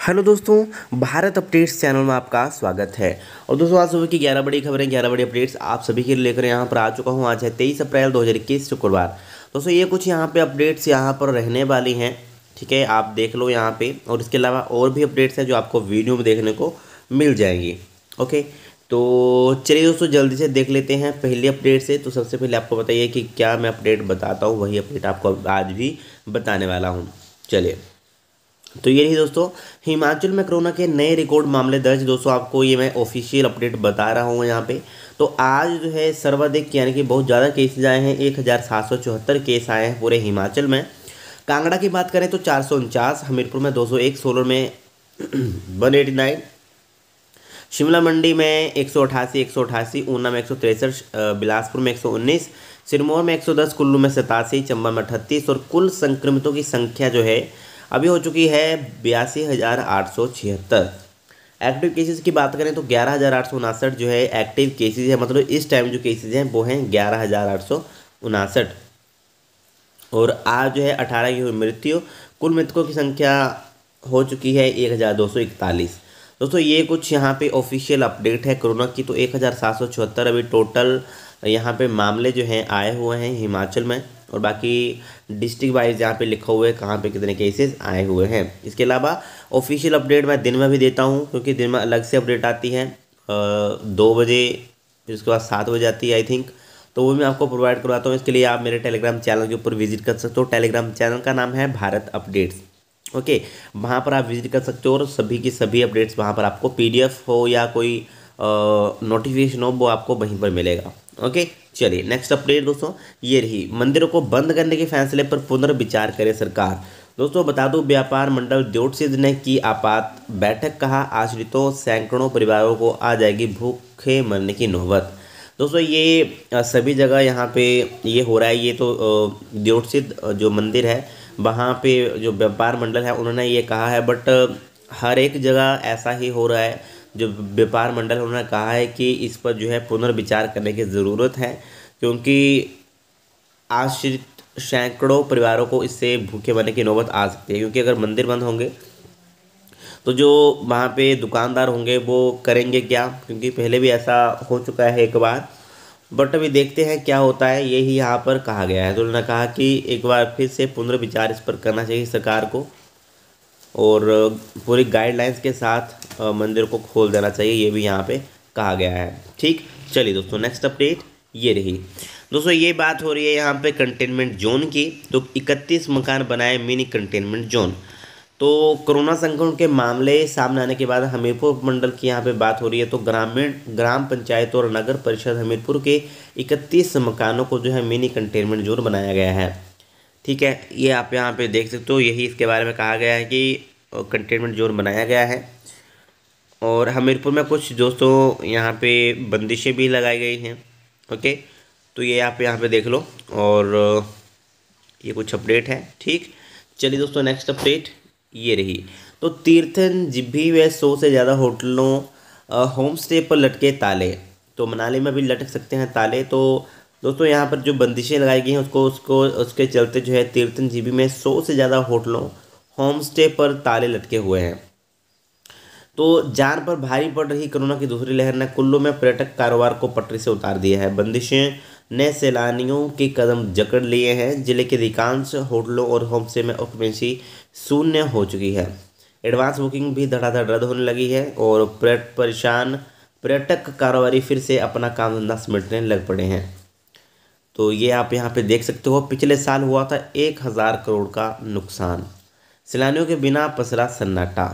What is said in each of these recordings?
Hello दोस्तों, Bharat updates channel में आपका स्वागत है। और दोस्तों, आज सुबह की 11 बड़ी खबरें, 11 बड़ी अपडेट्स आप सभी के लिए लेकर यहाँ पर आ चुका हूँ। आज है 23 अप्रैल 2021 शुक्रवार। दोस्तों, ये कुछ यहाँ पे अपडेट्स यहाँ पर रहने वाली हैं, ठीक है, आप देख लो यहाँ पे। और इसके अलावा और भी अपडेट्स हैं जो आपको वीडियो में देखने को मिल जाएंगी। ओके, तो चलिए दोस्तों, जल्दी से देख लेते हैं पहली अपडेट से। तो सबसे पहले आपको बताइए कि क्या मैं अपडेट बताता हूँ, वही अपडेट आपको आज भी बताने वाला हूँ। चलिए, तो ये रही दोस्तों, हिमाचल में कोरोना के नए रिकॉर्ड मामले दर्ज। दोस्तों, आपको ये मैं ऑफिशियल अपडेट बता रहा हूँ यहाँ पे। तो आज जो है सर्वाधिक यानी कि बहुत ज़्यादा केसेज आए हैं, 1774 केस आए हैं पूरे हिमाचल में। कांगड़ा की बात करें तो 449, हमीरपुर में 201, सोलन में 189, शिमला मंडी में 188, ऊना में 163, बिलासपुर में 119, सिरमौर में 110, कुल्लू में 87, चंबा में 38 और कुल संक्रमितों की संख्या जो है अभी हो चुकी है 82,876। एक्टिव केसेस की बात करें तो 11,859 जो है एक्टिव केसेस है, मतलब इस टाइम जो केसेस हैं वो हैं 11,859। और आज जो है 18 की हुई मृत्यु। कुल मृतकों की संख्या हो चुकी है 1,241। दोस्तों, ये कुछ यहाँ पे ऑफिशियल अपडेट है कोरोना की। तो 1,774 अभी टोटल यहाँ पे मामले जो हैं आए हुए हैं हिमाचल में। और बाकी डिस्ट्रिक्ट वाइज यहाँ पे लिखा हुआ है कहाँ पे कितने केसेस आए हुए हैं। इसके अलावा ऑफिशियल अपडेट मैं दिन में भी देता हूँ, क्योंकि दिन में अलग से अपडेट आती है 2 बजे, फिर उसके बाद 7 बजे आती है आई थिंक। तो वो मैं आपको प्रोवाइड करवाता हूँ। इसके लिए आप मेरे टेलीग्राम चैनल के ऊपर विजिट कर सकते हो। टेलीग्राम चैनल का नाम है भारत अपडेट्स। ओके, वहाँ पर आप विजिट कर सकते हो और सभी की सभी अपडेट्स वहाँ पर आपको पीडीएफ हो या कोई नोटिफिकेशन हो वो आपको वहीं पर मिलेगा। ओके, चलिए नेक्स्ट अपडेट दोस्तों, ये रही, मंदिरों को बंद करने के फैसले पर पुनर्विचार करे सरकार। दोस्तों, बता दूं, व्यापार मंडल द्योतसिद्ध ने की आपात बैठक, कहा आश्रितों सैकड़ों परिवारों को आ जाएगी भूखे मरने की नौबत। दोस्तों, ये सभी जगह यहाँ पे ये हो रहा है। ये तो द्योतसिद्ध जो मंदिर है वहाँ पे जो व्यापार मंडल है उन्होंने ये कहा है, बट हर एक जगह ऐसा ही हो रहा है। जो व्यापार मंडल है उन्होंने कहा है कि इस पर जो है पुनर्विचार करने की ज़रूरत है, क्योंकि आश्रित सैकड़ों परिवारों को इससे भूखे मरने की नौबत आ सकती है। क्योंकि अगर मंदिर बंद होंगे तो जो वहाँ पे दुकानदार होंगे वो करेंगे क्या, क्योंकि पहले भी ऐसा हो चुका है एक बार। बट अभी देखते हैं क्या होता है, यही यहाँ पर कहा गया है। तो उन्होंने कहा कि एक बार फिर से पुनर्विचार इस पर करना चाहिए सरकार को, और पूरी गाइडलाइंस के साथ मंदिर को खोल देना चाहिए, ये भी यहाँ पे कहा गया है। ठीक, चलिए दोस्तों, नेक्स्ट अपडेट ये रही। दोस्तों, ये बात हो रही है यहाँ पे कंटेनमेंट जोन की। तो 31 मकान बनाए मिनी कंटेनमेंट जोन। तो कोरोना संक्रमण के मामले सामने आने के बाद हमीरपुर मंडल की यहाँ पे बात हो रही है। तो ग्राम पंचायत और नगर परिषद हमीरपुर के 31 मकानों को जो है मिनी कंटेनमेंट जोन बनाया गया है। ठीक है, ये आप यहाँ पे देख सकते हो, यही इसके बारे में कहा गया है कि कंटेनमेंट जोन बनाया गया है। और हमीरपुर में कुछ दोस्तों यहाँ पे बंदिशें भी लगाई गई हैं। ओके, तो ये आप यहाँ पे देख लो, और ये कुछ अपडेट है। ठीक, चलिए दोस्तों, नेक्स्ट अपडेट ये रही। तो तीर्थन जिब्भी व 100 से ज़्यादा होटलों होम स्टे पर लटके ताले। तो मनाली में भी लटक सकते हैं ताले। तो दोस्तों, यहाँ पर जो बंदिशें लगाई गई हैं उसके चलते जो है तीर्थन जिब्भी में 100 से ज़्यादा होटलों होम स्टे पर ताले लटके हुए हैं। तो जान पर भारी पड़ रही कोरोना की दूसरी लहर ने कुल्लू में पर्यटक कारोबार को पटरी से उतार दिया है। बंदिशें ने सैलानियों के कदम जकड़ लिए हैं। जिले के अधिकांश होटलों और होम स्टे में ऑक्यूपेंसी शून्य हो चुकी है। एडवांस बुकिंग भी धड़ाधड़ रद्द होने लगी है और परेशान पर्यटक कारोबारी फिर से अपना काम धंधा समेटने लग पड़े हैं। तो ये आप यहाँ पे देख सकते हो, पिछले साल हुआ था 1,000 करोड़ का नुकसान। सैलानियों के बिना पसरा सन्नाटा।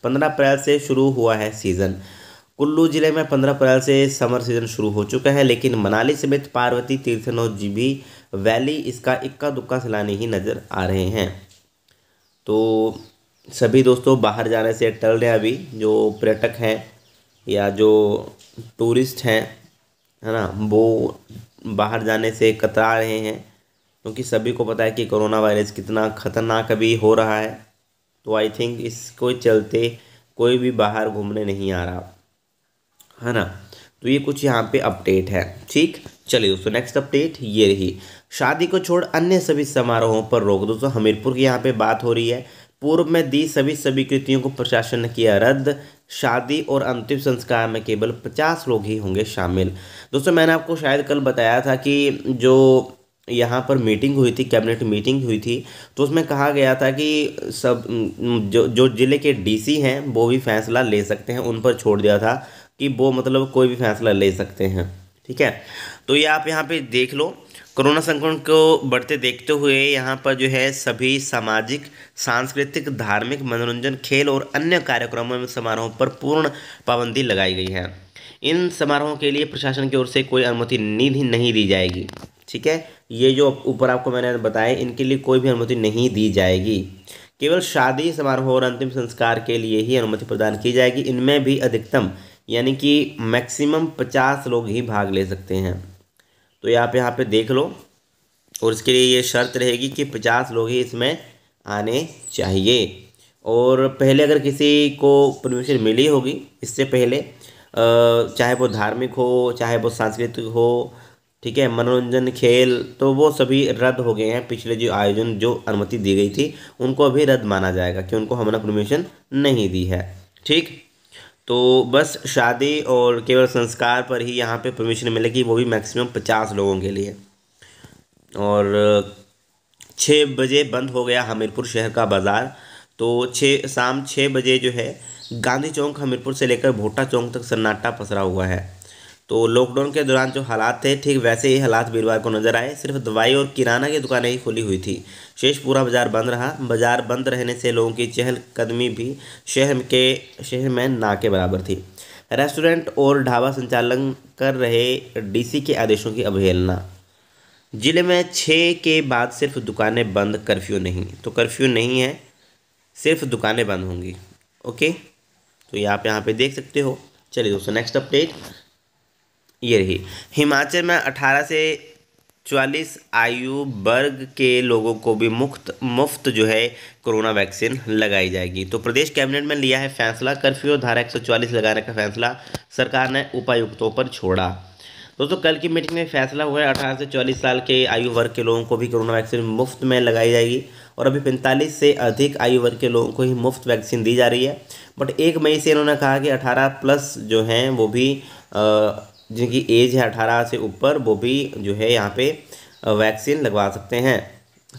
15 अप्रैल से शुरू हुआ है सीज़न। कुल्लू जिले में 15 अप्रैल से समर सीजन शुरू हो चुका है, लेकिन मनाली समेत पार्वती तीर्थन और जीभी वैली इसका इक्का दुक्का सैलानी ही नज़र आ रहे हैं। तो सभी दोस्तों बाहर जाने से टल रहे हैं अभी, जो पर्यटक हैं या जो टूरिस्ट हैं, है ना, वो बाहर जाने से कतरा रहे हैं, क्योंकि सभी को पता है कि कोरोना वायरस कितना खतरनाक अभी हो रहा है। तो आई थिंक इसको चलते कोई भी बाहर घूमने नहीं आ रहा, है ना। तो ये कुछ यहाँ पे अपडेट है। ठीक, चलिए दोस्तों, नेक्स्ट अपडेट ये रही। शादी को छोड़ अन्य सभी समारोहों पर रोक। दोस्तों, हमीरपुर की यहाँ पे बात हो रही है। पूर्व में दी सभी स्वीकृतियों को प्रशासन ने किया रद्द। शादी और अंतिम संस्कार में केवल 50 लोग ही होंगे शामिल। दोस्तों मैंने आपको शायद कल बताया था कि जो यहाँ पर मीटिंग हुई थी, कैबिनेट मीटिंग हुई थी, तो उसमें कहा गया था कि सब जो जो जिले के डीसी हैं वो भी फैसला ले सकते हैं, उन पर छोड़ दिया था कि वो मतलब कोई भी फैसला ले सकते हैं। ठीक है, तो ये आप यहाँ पे देख लो। कोरोना संक्रमण को बढ़ते देखते हुए यहाँ पर जो है सभी सामाजिक, सांस्कृतिक, धार्मिक, मनोरंजन, खेल और अन्य कार्यक्रमों में समारोहों पर पूर्ण पाबंदी लगाई गई है। इन समारोहों के लिए प्रशासन की ओर से कोई अनुमति नहीं दी जाएगी। ठीक है, ये जो ऊपर आपको मैंने बताया, इनके लिए कोई भी अनुमति नहीं दी जाएगी। केवल शादी समारोह और अंतिम संस्कार के लिए ही अनुमति प्रदान की जाएगी। इनमें भी अधिकतम यानी कि मैक्सिमम 50 लोग ही भाग ले सकते हैं। तो ये आप यहाँ पे देख लो, और इसके लिए ये शर्त रहेगी कि 50 लोग ही इसमें आने चाहिए। और पहले अगर किसी को परमिशन मिली होगी इससे पहले, चाहे वो धार्मिक हो, चाहे वो सांस्कृतिक हो, ठीक है, मनोरंजन, खेल, तो वो सभी रद्द हो गए हैं। पिछले जो आयोजन जो अनुमति दी गई थी उनको अभी रद्द माना जाएगा कि उनको हमने परमिशन नहीं दी है। ठीक, तो बस शादी और केवल संस्कार पर ही यहाँ पे परमिशन मिलेगी, वो भी मैक्सिमम 50 लोगों के लिए। और 6 बजे बंद हो गया हमीरपुर शहर का बाज़ार। तो शाम 6 बजे जो है गांधी चौक हमीरपुर से लेकर भोटा चौक तक सन्नाटा पसरा हुआ है। तो लॉकडाउन के दौरान जो हालात थे ठीक वैसे ही हालात वीरवार को नजर आए। सिर्फ दवाई और किराना की दुकानें ही खुली हुई थी, शेष पूरा बाजार बंद रहा। बाजार बंद रहने से लोगों की चहलकदमी भी शहर में ना के बराबर थी। रेस्टोरेंट और ढाबा संचालन कर रहे डीसी के आदेशों की अवहेलना। जिले में 6 के बाद सिर्फ दुकानें बंद, कर्फ्यू नहीं। तो कर्फ्यू नहीं है, सिर्फ दुकानें बंद होंगी। ओके, तो ये आप यहाँ पे देख सकते हो। चलिए दोस्तों, नेक्स्ट अपडेट ये रही। हिमाचल में 18 से 44 आयु वर्ग के लोगों को भी मुफ्त जो है कोरोना वैक्सीन लगाई जाएगी। तो प्रदेश कैबिनेट में लिया है फैसला। कर्फ्यू और धारा 144 लगाने का फैसला सरकार ने उपायुक्तों पर छोड़ा। दोस्तों कल की मीटिंग में फैसला हुआ है 18 से 44 साल के आयु वर्ग के लोगों को भी कोरोना वैक्सीन मुफ्त में लगाई जाएगी। और अभी 45 से अधिक आयु वर्ग के लोगों को ही मुफ्त वैक्सीन दी जा रही है। बट 1 मई से इन्होंने कहा कि 18 प्लस जो हैं वो भी जिनकी एज है 18 से ऊपर, वो भी जो है यहाँ पे वैक्सीन लगवा सकते हैं।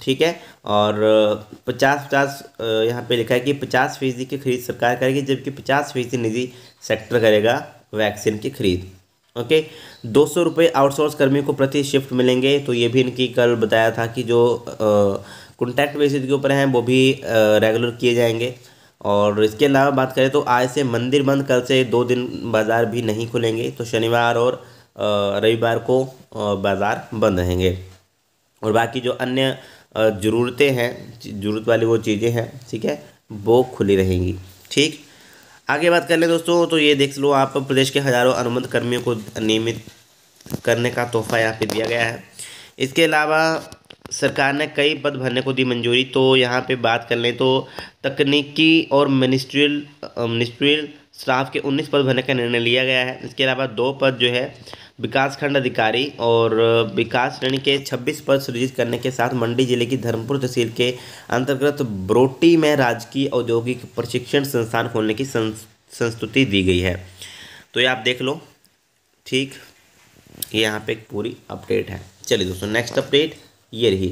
ठीक है, और 50-50 यहाँ पे लिखा है कि 50% की खरीद सरकार करेगी, जबकि 50% निजी सेक्टर करेगा वैक्सीन की खरीद। ओके, 200 रुपये आउटसोर्स कर्मियों को प्रति शिफ्ट मिलेंगे। तो ये भी इनकी कल बताया था कि जो कॉन्ट्रैक्ट बेसिस के ऊपर हैं वो भी रेगुलर किए जाएंगे। और इसके अलावा बात करें तो आज से मंदिर बंद, कल से 2 दिन बाज़ार भी नहीं खुलेंगे। तो शनिवार और रविवार को बाज़ार बंद रहेंगे। और बाकी जो अन्य ज़रूरतें हैं, ज़रूरत वाली वो चीज़ें हैं, ठीक है, वो खुली रहेंगी। ठीक, आगे बात कर लें दोस्तों, तो ये देख लो आप, प्रदेश के हज़ारों अनुबंध कर्मियों को नियमित करने का तोहफा यहाँ पे दिया गया है। इसके अलावा सरकार ने कई पद भरने को दी मंजूरी। तो यहाँ पे बात कर लें तो तकनीकी और मिनिस्ट्रियल स्टाफ के 19 पद भरने का निर्णय लिया गया है। इसके अलावा 2 पद जो है विकासखंड अधिकारी और विकास श्रेणी के 26 पद सृजित करने के साथ मंडी जिले की धर्मपुर तहसील के अंतर्गत ब्रोटी में राजकीय औद्योगिक प्रशिक्षण संस्थान खोलने की संस्तुति दी गई है। तो ये आप देख लो। ठीक, ये यहाँ पे एक पूरी अपडेट है। चलिए दोस्तों, नेक्स्ट अपडेट ये रही।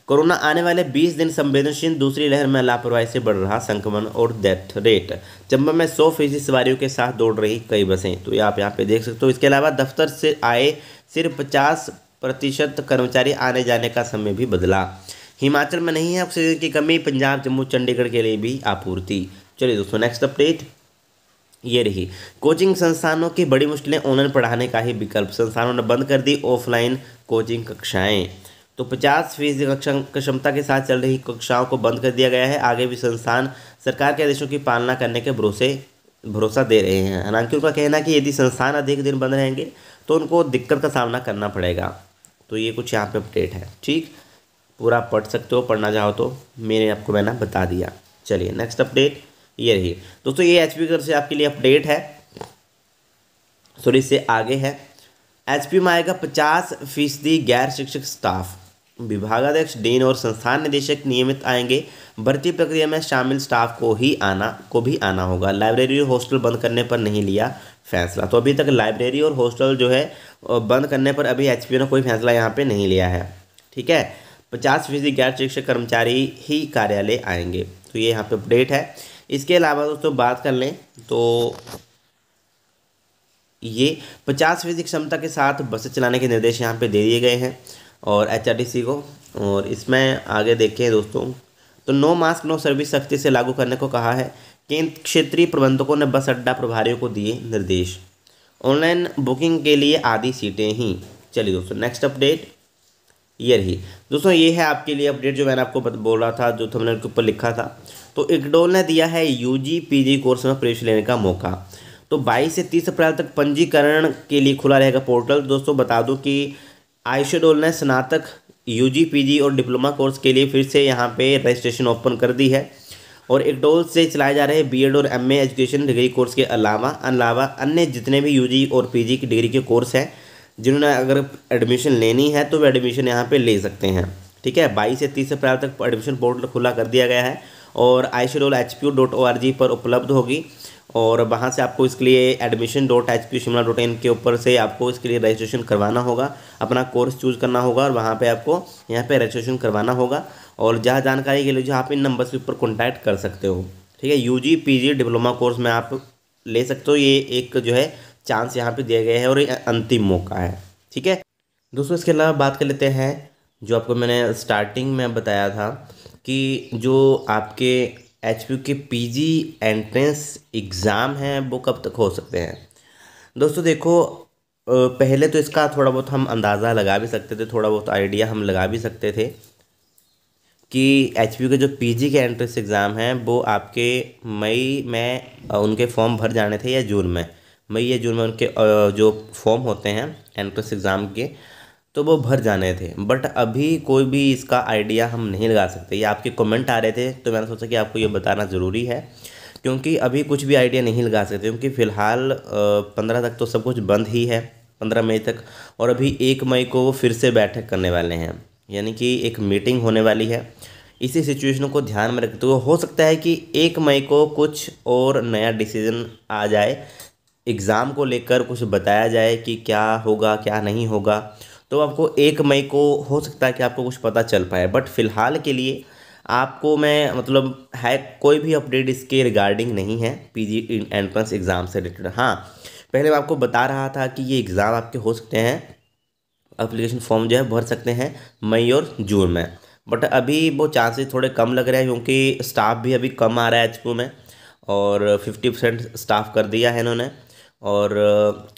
कोरोना आने वाले 20 दिन संवेदनशील, दूसरी लहर में लापरवाही से बढ़ रहा संक्रमण और डेथ रेट। चंबा में 100% सवारियों के साथ दौड़ रही कई बसें। तो ये आप यहाँ पे देख सकते हो। इसके अलावा दफ्तर से आए सिर्फ 50% कर्मचारी, आने जाने का समय भी बदला। हिमाचल में नहीं है ऑक्सीजन की कमी, पंजाब, जम्मू, चंडीगढ़ के लिए भी आपूर्ति। चलिए दोस्तों, नेक्स्ट अपडेट ये रही। कोचिंग संस्थानों की बड़ी मुश्किलें, ऑनलाइन पढ़ाने का ही विकल्प। संस्थानों ने बंद कर दी ऑफलाइन कोचिंग कक्षाएं। तो 50% क्षमता के साथ चल रही कक्षाओं को बंद कर दिया गया है। आगे भी संस्थान सरकार के आदेशों की पालना करने के भरोसा दे रहे हैं। हालांकि उनका कहना है कि यदि संस्थान अधिक दिन बंद रहेंगे तो उनको दिक्कत का सामना करना पड़ेगा। तो ये कुछ यहाँ पे अपडेट है। ठीक, पूरा पढ़ सकते हो, पढ़ना चाहो तो, मैंने बता दिया। चलिए नेक्स्ट अपडेट ये रही दोस्तों। ये एचपी की तरफ से आपके लिए अपडेट है, सॉरी इससे आगे है। एचपी में आएगा 50% गैर शिक्षक स्टाफ। विभागाध्यक्ष, डीन और संस्थान निदेशक नियमित आएंगे। भर्ती प्रक्रिया में शामिल स्टाफ को भी आना होगा। लाइब्रेरी और हॉस्टल बंद करने पर नहीं लिया फैसला। तो अभी तक लाइब्रेरी और हॉस्टल जो है बंद करने पर अभी एचपीयू ने कोई फैसला यहाँ पे नहीं लिया है। ठीक है, 50% गैर शिक्षक कर्मचारी ही कार्यालय आएंगे। तो ये यहाँ पे अपडेट है। इसके अलावा दोस्तों बात कर लें तो ये 50% क्षमता के साथ बसें चलाने के निर्देश यहाँ पे दे दिए गए हैं और एचआरटीसी को। और इसमें आगे देखें दोस्तों तो नो मास्क नो सर्विस सख्ती से लागू करने को कहा है। केंद्र क्षेत्रीय प्रबंधकों ने बस अड्डा प्रभारियों को दिए निर्देश। ऑनलाइन बुकिंग के लिए आधी सीटें ही। चलिए दोस्तों नेक्स्ट अपडेट ये रही। दोस्तों ये है आपके लिए अपडेट जो मैंने आपको बोल रहा था, जो थंबनेल के ऊपर लिखा था। तो इक्डोल ने दिया है यूजी पीजी कोर्स में प्रवेश लेने का मौका। तो 22 से 30 अप्रैल तक पंजीकरण के लिए खुला रहेगा पोर्टल। दोस्तों बता दूं कि आइशेडोल ने स्नातक, यूजी पीजी और डिप्लोमा कोर्स के लिए फिर से यहाँ पे रजिस्ट्रेशन ओपन कर दी है। और इक्डोल से चलाए जा रहे बीएड और एमए एजुकेशन डिग्री कोर्स के अलावा अन्य जितने भी यूजी और पीजी की डिग्री के कोर्स हैं, जिन्होंने अगर एडमिशन लेनी है तो वे एडमिशन यहाँ पे ले सकते हैं। ठीक है, 22 से 30 अप्रैल तक एडमिशन पोर्टल खुला कर दिया गया है और iSchedule.hpu.org पर उपलब्ध होगी। और वहाँ से आपको इसके लिए admission.hpushimla.in के ऊपर से आपको इसके लिए रजिस्ट्रेशन करवाना होगा, अपना कोर्स चूज़ करना होगा और वहाँ पे आपको यहाँ पे रजिस्ट्रेशन करवाना होगा। और जहाँ जानकारी के लिए जो आप इन नंबर के ऊपर कॉन्टैक्ट कर सकते हो। ठीक है, यूजी पीजी डिप्लोमा कोर्स में आप ले सकते हो। ये एक जो है चांस यहाँ पे दिया गया है और ये अंतिम मौका है। ठीक है दोस्तों, इसके अलावा बात कर लेते हैं जो आपको मैंने स्टार्टिंग में बताया था कि जो आपके एचपीयू के पीजी एंट्रेंस एग्ज़ाम हैं वो कब तक हो सकते हैं। दोस्तों देखो पहले तो इसका थोड़ा बहुत हम अंदाज़ा लगा भी सकते थे, थोड़ा बहुत आइडिया हम लगा भी सकते थे कि एचपीयू के जो पीजी के एंट्रेंस एग्ज़ाम हैं वो आपके मई में उनके फॉर्म भर जाने थे या जून में, मई या जून में उनके जो फॉर्म होते हैं एंट्रेंस एग्ज़ाम के तो वो भर जाने थे। बट अभी कोई भी इसका आइडिया हम नहीं लगा सकते। ये आपके कमेंट आ रहे थे तो मैंने सोचा कि आपको ये बताना ज़रूरी है, क्योंकि अभी कुछ भी आइडिया नहीं लगा सकते, क्योंकि फ़िलहाल 15 तक तो सब कुछ बंद ही है, 15 मई तक। और अभी 1 मई को वो फिर से बैठक करने वाले हैं, यानी कि एक मीटिंग होने वाली है। इसी सिचुएशन को ध्यान में रखते हुए हो सकता है कि 1 मई को कुछ और नया डिसीज़न आ जाए, एग्ज़ाम को लेकर कुछ बताया जाए कि क्या होगा क्या नहीं होगा। तो आपको 1 मई को हो सकता है कि आपको कुछ पता चल पाए। बट फ़िलहाल के लिए आपको मैं मतलब है कोई भी अपडेट इसके रिगार्डिंग नहीं है पीजी एंट्रेंस एग्ज़ाम से रिलेटेड। हाँ, पहले मैं आपको बता रहा था कि ये एग्ज़ाम आपके हो सकते हैं, एप्लीकेशन फॉर्म जो है भर सकते हैं मई और जून में। बट अभी वो चांसेस थोड़े कम लग रहे हैं, क्योंकि स्टाफ भी अभी कम आ रहा है एचपीयू में और 50% स्टाफ कर दिया है इन्होंने। और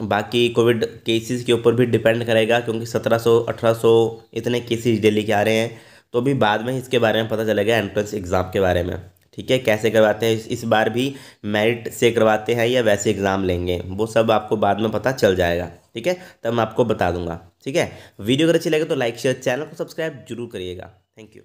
बाकी कोविड केसेस के ऊपर भी डिपेंड करेगा, क्योंकि 1700-1800 इतने केसेस डेली के आ रहे हैं। तो भी बाद में इसके बारे में पता चलेगा एंट्रेंस एग्ज़ाम के बारे में। ठीक है, कैसे करवाते हैं इस बार भी, मेरिट से करवाते हैं या वैसे एग्ज़ाम लेंगे, वो सब आपको बाद में पता चल जाएगा। ठीक है, तब मैं आपको बता दूंगा। ठीक है, वीडियो अगर अच्छी लगे तो लाइक शेयर, चैनल को सब्सक्राइब जरूर करिएगा। Thank you.